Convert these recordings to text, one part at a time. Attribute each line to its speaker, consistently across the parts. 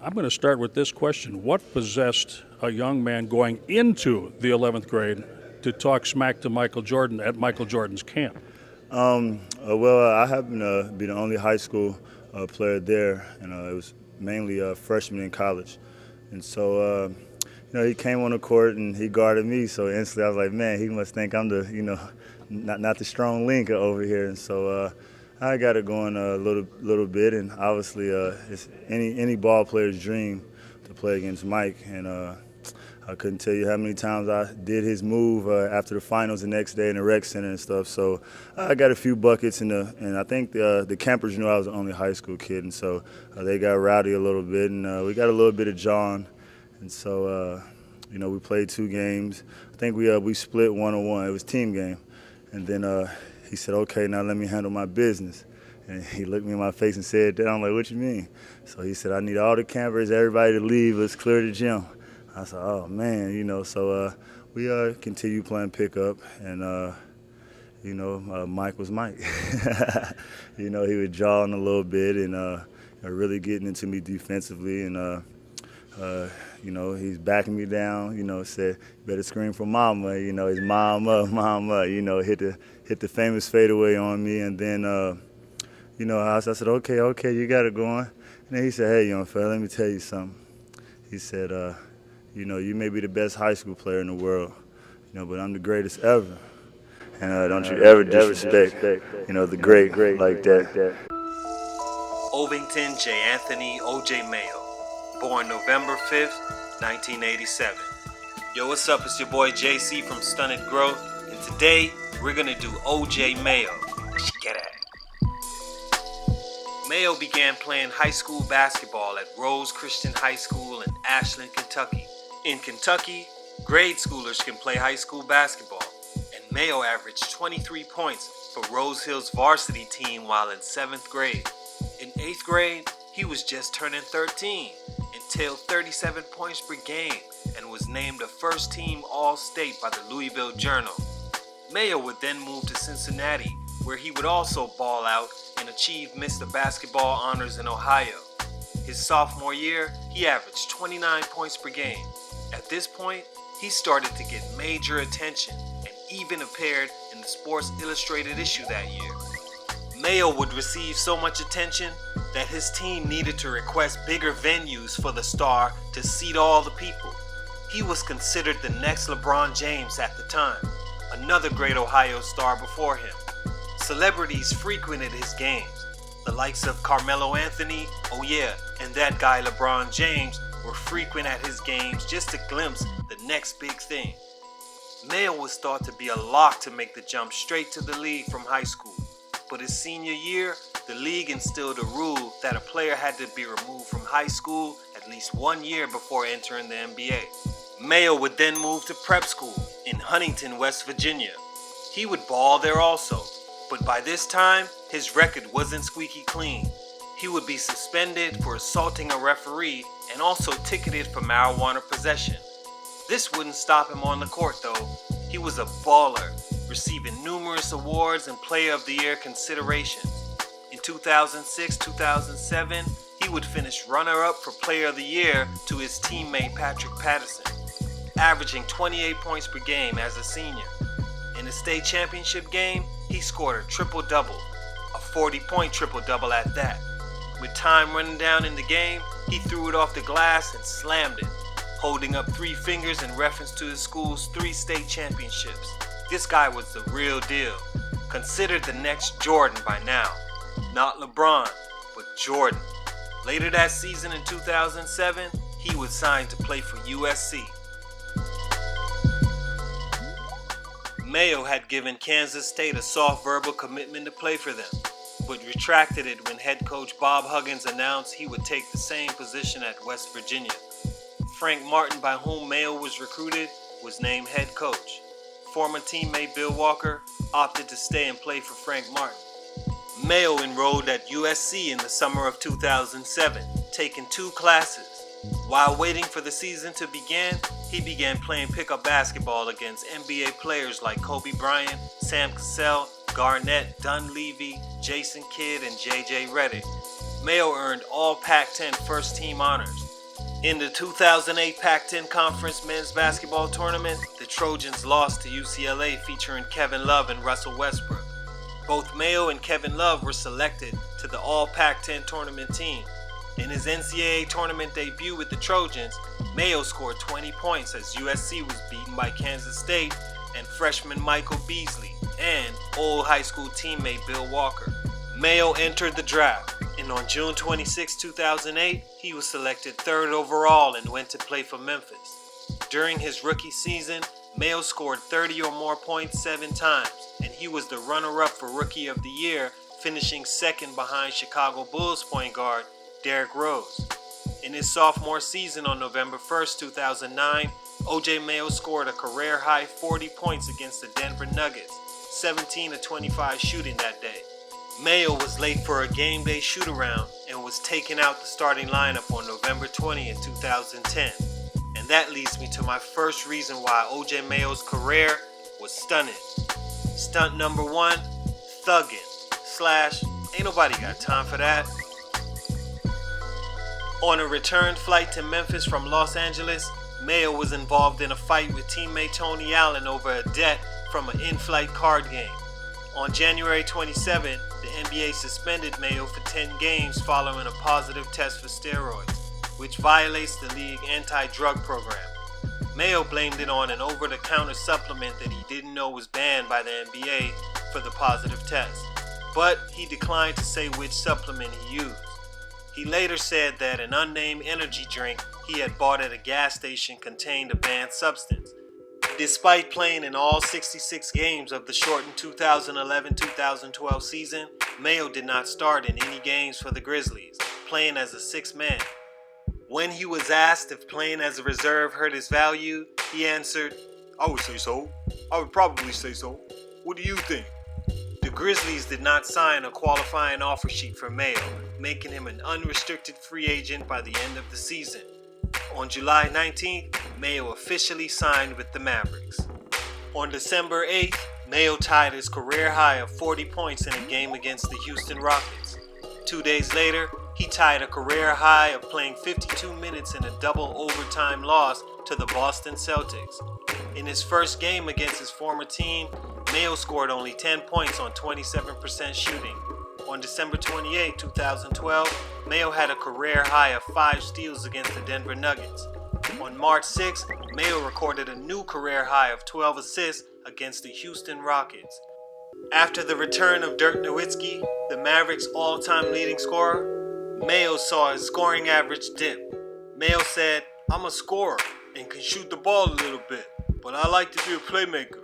Speaker 1: I'm going to start with this question. What possessed a young man going into the 11th grade to talk smack to Michael Jordan at Michael Jordan's camp?
Speaker 2: I happen to be the only high school player there, and it was mainly a freshman in college. And so, he came on the court and he guarded me, so instantly I was like, man, he must think I'm the, not the strong link over here. And so I got it going a little bit, and obviously it's any ball player's dream to play against Mike. And I couldn't tell you how many times I did his move after the finals the next day in the rec center and stuff. So I got a few buckets, and I think the campers knew I was the only high school kid, and so they got rowdy a little bit, and we got a little bit of John. And so, we played 2 games. I think we split 1-1. It was a team game. And then he said, okay, now let me handle my business. And he looked me in my face and said that. I'm like, what you mean? So he said, I need all the campers, everybody to leave. Let's clear the gym. I said, oh, man, so we continue playing pickup, and, Mike was Mike. He was jawing a little bit and really getting into me defensively, and, he's backing me down, said, better scream for mama, his mama, hit the famous fadeaway on me, and then, I said, okay, you got it going. And then he said, hey, young fella, let me tell you something. He said, you may be the best high school player in the world, but I'm the greatest ever. And don't you ever disrespect, the great like that.
Speaker 3: Ovington J. Anthony OJ Mayo, born November 5th, 1987. Yo, what's up? It's your boy JC from Stunted Growth, and today we're gonna do OJ Mayo. Let's get at it. Mayo began playing high school basketball at Rose Christian High School in Ashland, Kentucky. In Kentucky, grade schoolers can play high school basketball, and Mayo averaged 23 points for Rose Hill's varsity team while in 7th grade. In 8th grade, he was just turning 13 and tailed 37 points per game and was named a first-team All-State by the Louisville Journal. Mayo would then move to Cincinnati, where he would also ball out and achieve Mr. Basketball honors in Ohio. His sophomore year, he averaged 29 points per game. At this point, he started to get major attention and even appeared in the Sports Illustrated issue that year. Mayo would receive so much attention that his team needed to request bigger venues for the star to seat all the people. He was considered the next LeBron James at the time, another great Ohio star before him. Celebrities frequented his games. The likes of Carmelo Anthony, oh yeah, and that guy LeBron James were frequent at his games just to glimpse the next big thing. Mayo was thought to be a lock to make the jump straight to the league from high school, but his senior year, the league instilled a rule that a player had to be removed from high school at least 1 year before entering the NBA. Mayo would then move to prep school in Huntington, West Virginia. He would ball there also, but by this time, his record wasn't squeaky clean. He would be suspended for assaulting a referee and also ticketed for marijuana possession. This wouldn't stop him on the court though. He was a baller, receiving numerous awards and Player of the Year considerations. In 2006-2007, he would finish runner-up for Player of the Year to his teammate Patrick Patterson, averaging 28 points per game as a senior. In the state championship game, he scored a triple-double, a 40-point triple-double at that. With time running down in the game, he threw it off the glass and slammed it, holding up 3 fingers in reference to his school's 3 state championships. This guy was the real deal, considered the next Jordan by now. Not LeBron, but Jordan. Later that season in 2007, he was signed to play for USC. Mayo had given Kansas State a soft verbal commitment to play for them, but retracted it when head coach Bob Huggins announced he would take the same position at West Virginia. Frank Martin, by whom Mayo was recruited, was named head coach. Former teammate Bill Walker opted to stay and play for Frank Martin. Mayo enrolled at USC in the summer of 2007, taking 2 classes. While waiting for the season to begin, he began playing pickup basketball against NBA players like Kobe Bryant, Sam Cassell, Garnett, Dunleavy, Jason Kidd, and J.J. Redick. Mayo earned all Pac-10 first-team honors, In the 2008 Pac-10 Conference Men's Basketball Tournament, the Trojans lost to UCLA featuring Kevin Love and Russell Westbrook. Both Mayo and Kevin Love were selected to the All-Pac-10 tournament team. In his NCAA tournament debut with the Trojans, Mayo scored 20 points as USC was beaten by Kansas State and freshman Michael Beasley and old high school teammate Bill Walker. Mayo entered the draft, and on June 26, 2008, he was selected 3rd overall and went to play for Memphis. During his rookie season, Mayo scored 30 or more points 7 times, and he was the runner-up for Rookie of the Year, finishing 2nd behind Chicago Bulls point guard Derrick Rose. In his sophomore season on November 1st, 2009, OJ Mayo scored a career-high 40 points against the Denver Nuggets, 17 of 25 shooting that day. Mayo was late for a game day shoot-around and was taken out the starting lineup on November 20th, 2010. And that leads me to my first reason why OJ Mayo's career was stunted. Stunt number 1, thuggin' / ain't nobody got time for that. On a return flight to Memphis from Los Angeles, Mayo was involved in a fight with teammate Tony Allen over a debt from an in-flight card game. On January 27, the NBA suspended Mayo for 10 games following a positive test for steroids, which violates the league anti-drug program. Mayo blamed it on an over-the-counter supplement that he didn't know was banned by the NBA for the positive test, but he declined to say which supplement he used. He later said that an unnamed energy drink he had bought at a gas station contained a banned substance. Despite playing in all 66 games of the shortened 2011-2012 season, Mayo did not start in any games for the Grizzlies, playing as a 6th man. When he was asked if playing as a reserve hurt his value, he answered, "I would say so. I would probably say so. What do you think?" The Grizzlies did not sign a qualifying offer sheet for Mayo, making him an unrestricted free agent by the end of the season. On July 19th, Mayo officially signed with the Mavericks. On December 8th, Mayo tied his career high of 40 points in a game against the Houston Rockets. 2 days later, he tied a career high of playing 52 minutes in a double overtime loss to the Boston Celtics. In his first game against his former team, Mayo scored only 10 points on 27% shooting. On December 28, 2012, Mayo had a career high of 5 steals against the Denver Nuggets. On March 6, Mayo recorded a new career high of 12 assists against the Houston Rockets. After the return of Dirk Nowitzki, the Mavericks' all-time leading scorer, Mayo saw his scoring average dip. Mayo said, "I'm a scorer and can shoot the ball a little bit, but I like to be a playmaker.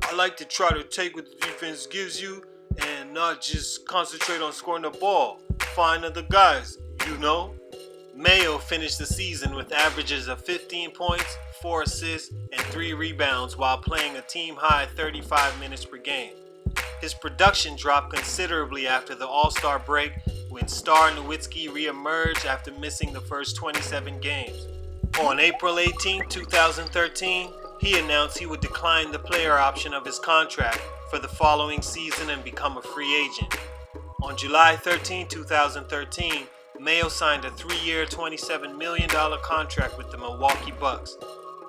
Speaker 3: I like to try to take what the defense gives you and not just concentrate on scoring the ball. Find other guys, you know." Mayo finished the season with averages of 15 points, 4 assists, and 3 rebounds while playing a team-high 35 minutes per game. His production dropped considerably after the All-Star break when star Nowitzki re-emerged after missing the first 27 games. On April 18, 2013, he announced he would decline the player option of his contract for the following season and become a free agent. On July 13, 2013, Mayo signed a 3-year, $27 million contract with the Milwaukee Bucks.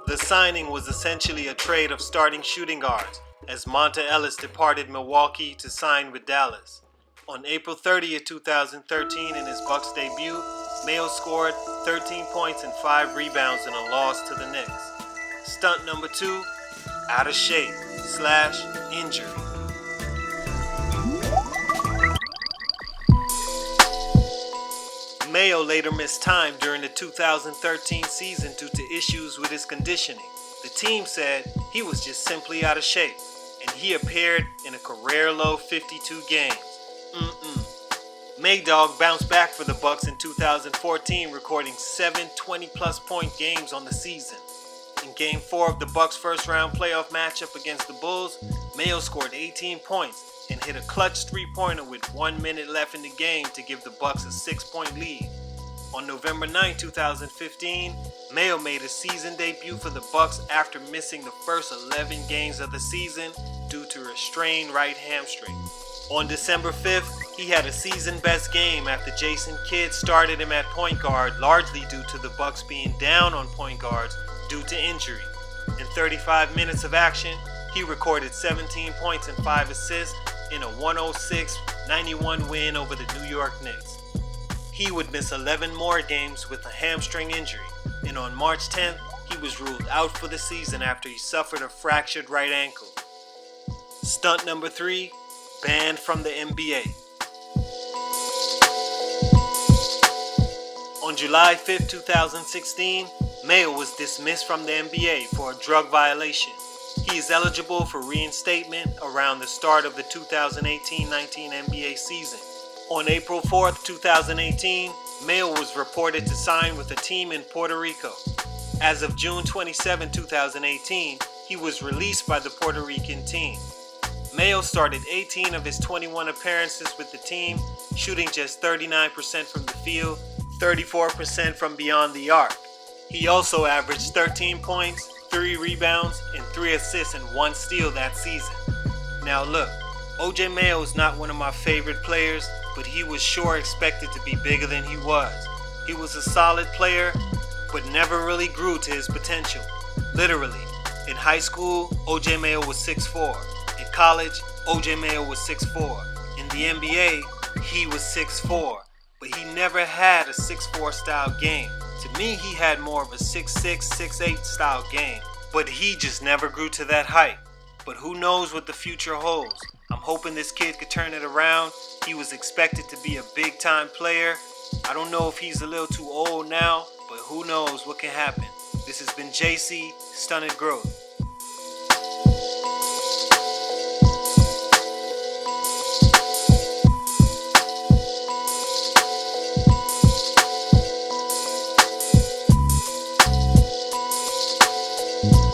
Speaker 3: The signing was essentially a trade of starting shooting guards, as Monta Ellis departed Milwaukee to sign with Dallas. On April 30, 2013, in his Bucks debut, Mayo scored 13 points and 5 rebounds in a loss to the Knicks. Stunt number 2, out of shape / injury. Mayo later missed time during the 2013 season due to issues with his conditioning. The team said he was just simply out of shape, and he appeared in a career-low 52 games. Maydog bounced back for the Bucks in 2014, recording 7 20-plus point games on the season. In Game 4 of the Bucks' first-round playoff matchup against the Bulls, Mayo scored 18 points and hit a clutch three-pointer with 1 minute left in the game to give the Bucks a 6-point lead. On November 9, 2015, Mayo made his season debut for the Bucks after missing the first 11 games of the season due to a strained right hamstring. On December 5th, He had a season-best game after Jason Kidd started him at point guard, largely due to the Bucks being down on point guards due to injury. In 35 minutes of action, he recorded 17 points and 5 assists in a 106-91 win over the New York Knicks. He would miss 11 more games with a hamstring injury, and on March 10th, he was ruled out for the season after he suffered a fractured right ankle. Stunt number 3, banned from the NBA. On July 5, 2016, Mayo was dismissed from the NBA for a drug violation. He is eligible for reinstatement around the start of the 2018-19 NBA season. On April 4, 2018, Mayo was reported to sign with a team in Puerto Rico. As of June 27, 2018, he was released by the Puerto Rican team. Mayo started 18 of his 21 appearances with the team, shooting just 39% from the field, 34% from beyond the arc. He also averaged 13 points, 3 rebounds, and 3 assists and 1 steal that season. Now look, OJ Mayo is not one of my favorite players, but he was sure expected to be bigger than he was. He was a solid player, but never really grew to his potential. Literally, in high school, OJ Mayo was 6'4". In college, OJ Mayo was 6'4". In the NBA, he was 6'4", but he never had a 6'4" style game. To me, he had more of a 6'6", 6'8" style game, but he just never grew to that height. But who knows what the future holds? I'm hoping this kid could turn it around. He was expected to be a big-time player. I don't know if he's a little too old now, but who knows what can happen. This has been JC, Stunted Growth.
Speaker 4: you